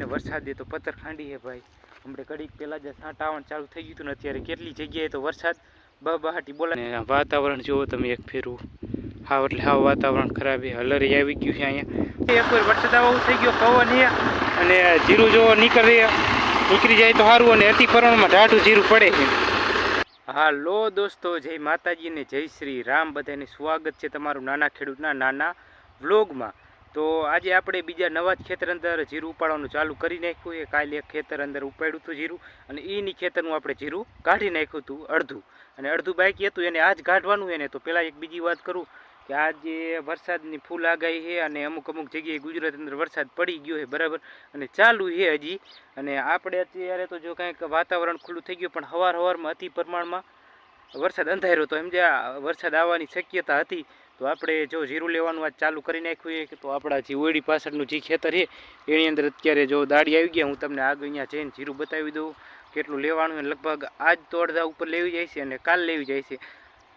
ને વરસાદે તો પથ્થર ખાંડી છે ભાઈ. હમણાં ઘડીક પહેલાં જ છાંટા આવવાનું ચાલુ થઈ ગયું હતું ને અત્યારે કેટલી જગ્યાએ તો વરસાદ બહાટી બોલાય. વાતાવરણ જુઓ તમે એક ફેરું, હાવ એટલે હાવ વાતાવરણ ખરાબ છે. હલરી આવી ગયું છે અહીંયા. એકવાર વરસાદ આવો થઈ ગયો, પવન છે અને જીરું જો નીકળી જાય તો સારું, અને અતિ પ્રમાણમાં ઢાઢું જીરું પડે છે. હાલો દોસ્તો, જય માતાજી ને જય શ્રી રામ. બધાને સ્વાગત છે તમારું નાના ખેડૂતના નાના વ્લોગમાં. તો આજે આપણે બીજા નવા જ ખેતર અંદર જીરું ઉપાડવાનું ચાલુ કરી નાખ્યું છે. કાલે એક ખેતર અંદર ઉપાડ્યું હતું જીરું, અને એની ખેતરનું આપણે જીરું કાઢી નાખ્યું હતું અડધું, અને અડધું બાકી હતું એને આજ કાઢવાનું છે ને. તો પહેલાં એક બીજી વાત કરું કે આજે વરસાદની ફૂલ આગાહી છે, અને અમુક જગ્યાએ ગુજરાત અંદર વરસાદ પડી ગયો છે બરાબર, અને ચાલુ છે હજી. અને આપણે અત્યારે તો જો કંઈક વાતાવરણ ખુલ્લું થઈ ગયું, પણ સવારમાં અતિ પ્રમાણમાં વરસાદ અંધાર્યો હતો, એમ જે વરસાદ આવવાની શક્યતા હતી. તો આપણે જો જીરું લેવાનું આજ ચાલુ કરી નાખ્યું છે. તો આપણા જે ઓયડી પાછળનું જે ખેતર છે એની અંદર અત્યારે જો દાડી આવી ગયા. હું તમને આગળ અહીંયા જઈને જીરું બતાવી દઉં કેટલું લેવાનું છે. લગભગ આજ તો અડધા ઉપર લેવી જાય છે અને કાલ લેવી જાય છે,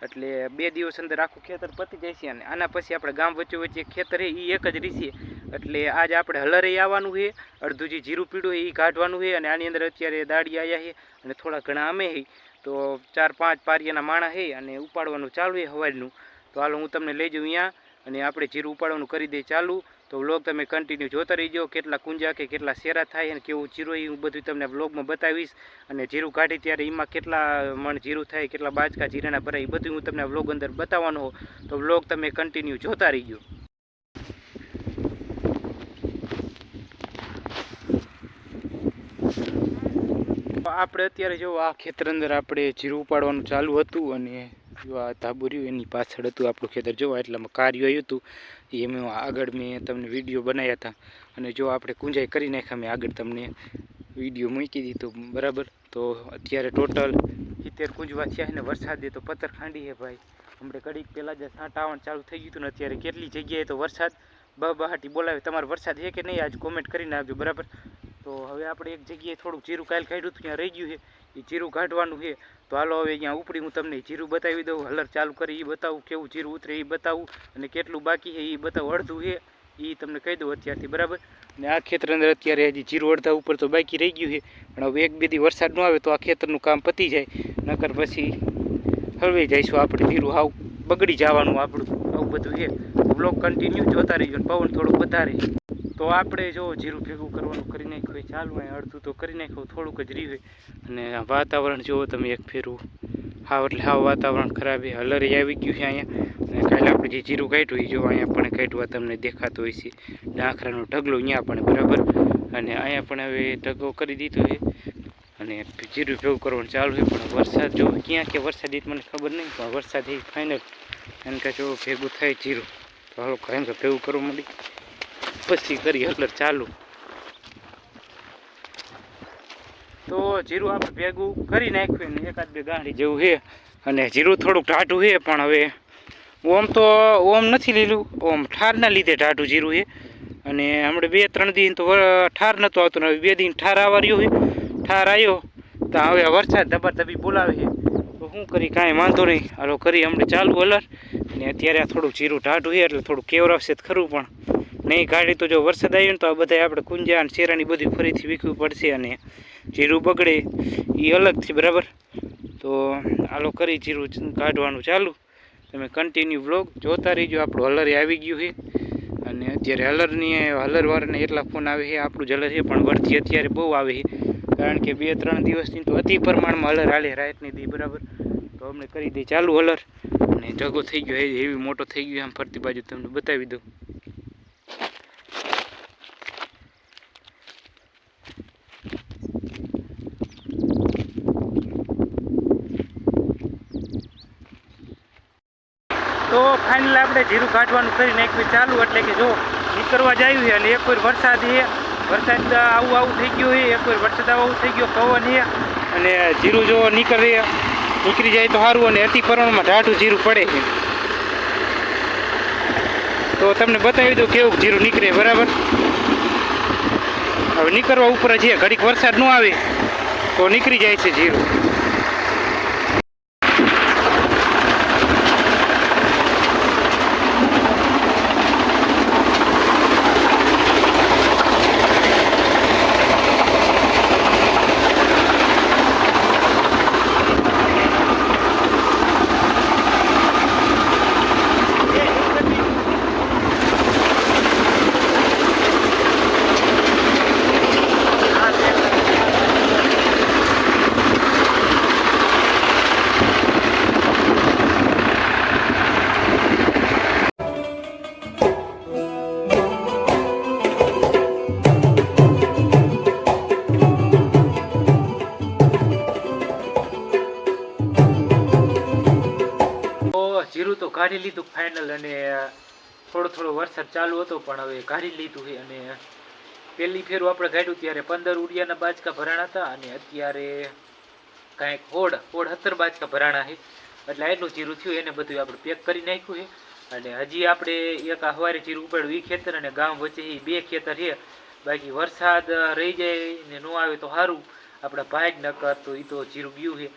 એટલે 2 દિવસ અંદર આખું ખેતર પતી જાય છે. અને આના પછી આપણે ગામ વચ્ચે એક ખેતર છે એ એક જ રીશે, એટલે આજ આપણે હલરે આવવાનું છે. અડધું જે જીરું પીળું છે એ કાઢવાનું છે, અને આની અંદર અત્યારે દાડી આવ્યા છે અને થોડા ઘણા અમે છે. તો 4-5 પારિયાના માણા છે અને ઉપાડવાનું ચાલુ છે સવારનું. તો હાલો હું તમને લઈ જાઉં અહીંયા, અને આપણે જીરું ઉપાડવાનું કરી દઈએ ચાલુ. તો વ્લોગ તમે કન્ટિન્યુ જોતા રહીજો. કેટલા કુંજા કે કેટલા શેરા થાય અને કેવું જીરું એ હું બધું તમને વ્લોગમાં બતાવીશ. અને જીરું કાઢી ત્યારે એમાં કેટલા મણ જીરું થાય, કેટલા બાજકા જીરાના ભરાય, એ બધું હું તમને વ્લોગ અંદર બતાવવાનો. તો વ્લોગ તમે કન્ટિન્યુ જોતા રહીજો. આપણે અત્યારે જો આ ખેતર અંદર આપણે જીરું ઉપાડવાનું ચાલુ હતું, અને જો આ ધાબુ રહ્યું એની પાછળ હતું આપણું ખેતર. જોવા એટલામાં કાર્ય આવ્યું હતું એ મેં આગળ તમને વિડીયો બનાવ્યા હતા, અને જો આપણે કુંજાઈ કરી નાખ્યા મેં આગળ તમને વિડીયો મૂકી દીધો બરાબર. તો અત્યારે ટોટલ 70 કુંજવા થયા છે ને વરસાદે તો પથ્થર ખાંડી છે ભાઈ. હમણાં ઘડીક પહેલાં જ છાંટા આવવાનું ચાલુ થઈ ગયું હતું ને અત્યારે કેટલી જગ્યાએ તો વરસાદ બહાટી બોલાવે. તમારે વરસાદ છે કે નહીં આજ કોમેન્ટ કરીને આપજો બરાબર. તો હવે આપણે એક જગ્યાએ થોડુંક જીરું કાલ કાઢ્યું હતું ત્યાં રહી ગયું છે, એ જીરું કાઢવાનું છે. તો હાલો હવે અહીંયા ઉપડી હું તમને જીરું બતાવી દઉં, હલર ચાલુ કરી એ બતાવું, કેવું જીરું ઉતરે એ બતાવું, અને કેટલું બાકી છે એ બતાવું. અડધું છે એ તમને કહી દઉં અત્યારથી બરાબર. અને આ ખેતર અંદર અત્યારે હજી જીરું અડધા ઉપર તો બાકી રહી ગયું છે, પણ હવે 1-2 દી વરસાદ ન આવે તો આ ખેતરનું કામ પતી જાય, નકર પછી હળવાઈ જઈશું આપણે. જીરું હાવ બગડી જવાનું આપણું, આવું બધું છે. બ્લોગ કન્ટિન્યુ જોતા રહીજો. પવન થોડુંક વધારે તો આપણે જો જીરું ભેગું કરવાનું કરી નાખ્યું ચાલુ. અહીં અડધું તો કરી નાખ્યું, થોડુંક જ રહ્યું. અને વાતાવરણ જુઓ તમે એક ફેરું, હાવ એટલે હાવ વાતાવરણ ખરાબ છે. હલરી આવી ગયું છે અહીંયા. અને કાલે આપણે જે જીરું કાઢ્યું એ જો અહીંયા પણ કાઢવા તમને દેખાતું હોય છે, ડાંખરાનો ઢગલો અહીંયા પણ બરાબર. અને અહીંયા પણ હવે ઢગલો કરી દીધો છે, અને જીરું ભેગું કરવાનું ચાલુ છે. પણ વરસાદ જો ક્યાં કે વરસાદ મને ખબર નહીં, પણ વરસાદ એ ફાઇનલ એમ કે જો ભેગું થાય જીરું. તો હાલો કાંઈ કે ભેગું કરવા માંડી પછી કરી હલર ચાલુ. તો જીરું આપણે ભેગું કરી નાખ્યું ને 1-2 ગાંઠી જેવું છે, અને જીરું થોડુંક ઢાઢું છે. પણ હવે ઓમ નથી લીધું, ઓમ ઠારના લીધે ઢાઢું જીરું છે. અને હમણાં 2-3 દિન તો ઠાર નહોતો આવતો, ને હવે 2 દિન ઠાર આવવા રહ્યો છે. ઠાર આવ્યો તો હવે વરસાદ ધબાધબી બોલાવે છે. તો શું કરી, કાંઈ વાંધો નહીં, હાલો કરી હમણાં ચાલુ હલર. અને અત્યારે થોડુંક જીરું ઢાઢું છે એટલે થોડુંક કેવરાવશે ખરું, પણ નહીં કાઢી તો જો વરસાદ આવ્યો ને તો આ બધા આપણે કુંજા અને શેરાની બધું ફરીથી વીખવું પડશે, અને જીરું બગડે એ અલગથી બરાબર. તો હાલો કરી જીરું કાઢવાનું ચાલુ. તમે કન્ટિન્યુ વ્લોગ જોતા રહીજો. આપણું હલરે આવી ગયું છે, અને અત્યારે હલરવાળાને એટલા ફોન આવે છે. આપણું જ હલર છે પણ વરથી અત્યારે બહુ આવે છે, કારણ કે 2-3 દિવસની તો અતિ પ્રમાણમાં હલર હાલે રાતની દી બરાબર. તો અમને કરી દઈ ચાલુ હલર, અને ઢગો થઈ ગયો એવી મોટો થઈ ગયો. આમ ફરતી બાજુ તમને બતાવી દઉં. તો ફાઇનલ આપણે જીરું કાઢવાનું કરી નાખ્યું ચાલુ. એટલે કે જો નીકળવા જાય છે, અને એક વાર વરસાદ છે, વરસાદ આવું થઈ ગયો છે, એક વાર વરસાદ આવું થઈ ગયો, પવન છે, અને જીરું જો નીકળી જાય તો સારું, અને અતિ પ્રમાણમાં ઢાઢું જીરું પડે છે. તો તમને બતાવી દઉં કેવું જીરું નીકળે બરાબર. હવે નીકળવા ઉપર છે, ઘડીક વરસાદ ન આવે તો નીકળી જાય છે જીરું. કાઢી લીધું ફાઇનલ, અને થોડો વરસાદ ચાલુ હતો પણ હવે કાઢી લીધું છે. અને પહેલી ફેરું આપણે કાઢ્યું ત્યારે 15 ઉડિયાના બાચકા ભરાણા હતા, અને અત્યારે કાંઈક 17 બાચકા ભરાણા છે. એટલે એટલું જીરું થયું, એને બધું આપણે પેક કરી નાખ્યું છે. અને હજી આપણે એક હવારે જીરું ઉપાડ્યું એ ખેતર, અને ગામ વચ્ચે એ 2 ખેતર છે. બાકી વરસાદ રહી જાય ને ન આવે તો સારું, આપણે ભાગ ન કરતો એ તો જીરું ગયું છે.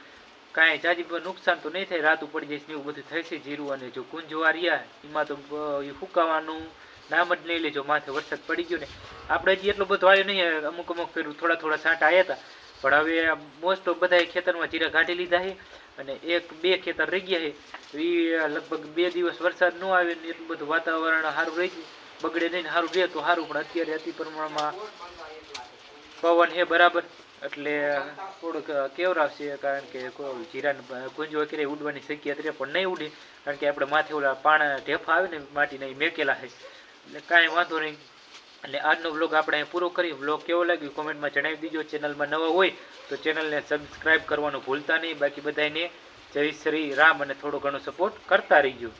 કાંઈ જાજી નુકસાન તો નહીં થાય, રાતું પડી જાય ને એવું બધું થશે જીરું. અને જો કુંજવા રહ્યા એમાં તો એ ફૂંકાવાનું નામ જ નહીં લેજો, માથે વરસાદ પડી ગયો ને. આપણે હજી એટલો બધો આવ્યો નહીં, અમુક ફેરું થોડા છાંટા આવ્યા હતા. પણ હવે મોસ્ટ ઓફ બધા ખેતરમાં જીરા કાઢી લીધા છે, અને 1-2 ખેતર રહી ગયા છે. એ લગભગ 2 દિવસ વરસાદ ન આવે ને એટલું બધું વાતાવરણ સારું રહી ગયું, બગડે નહીં, સારું રહે તો સારું. પણ અત્યારે અતિ પ્રમાણમાં પવન છે બરાબર, એટલે થોડુંક કેવરાવશે, કારણ કે જીરાને ગુંજો વગેરે ઉડવાની શક્યતા રહે, પણ નહીં ઉડે, કારણ કે આપણે માથે ઓલા પાણા ઢેફા આવે ને માટીના એ મેકેલા છે, એટલે કાંઈ વાંધો નહીં. એટલે આજનો વ્લોગ આપણે અહીં પૂરો કરી. વ્લોગ કેવો લાગ્યો કોમેન્ટમાં જણાવી દીજો. ચેનલમાં નવા હોય તો ચેનલને સબસ્ક્રાઈબ કરવાનું ભૂલતા નહીં. બાકી બધાને જય શ્રી રામ, અને થોડો ઘણો સપોર્ટ કરતા રહીજો.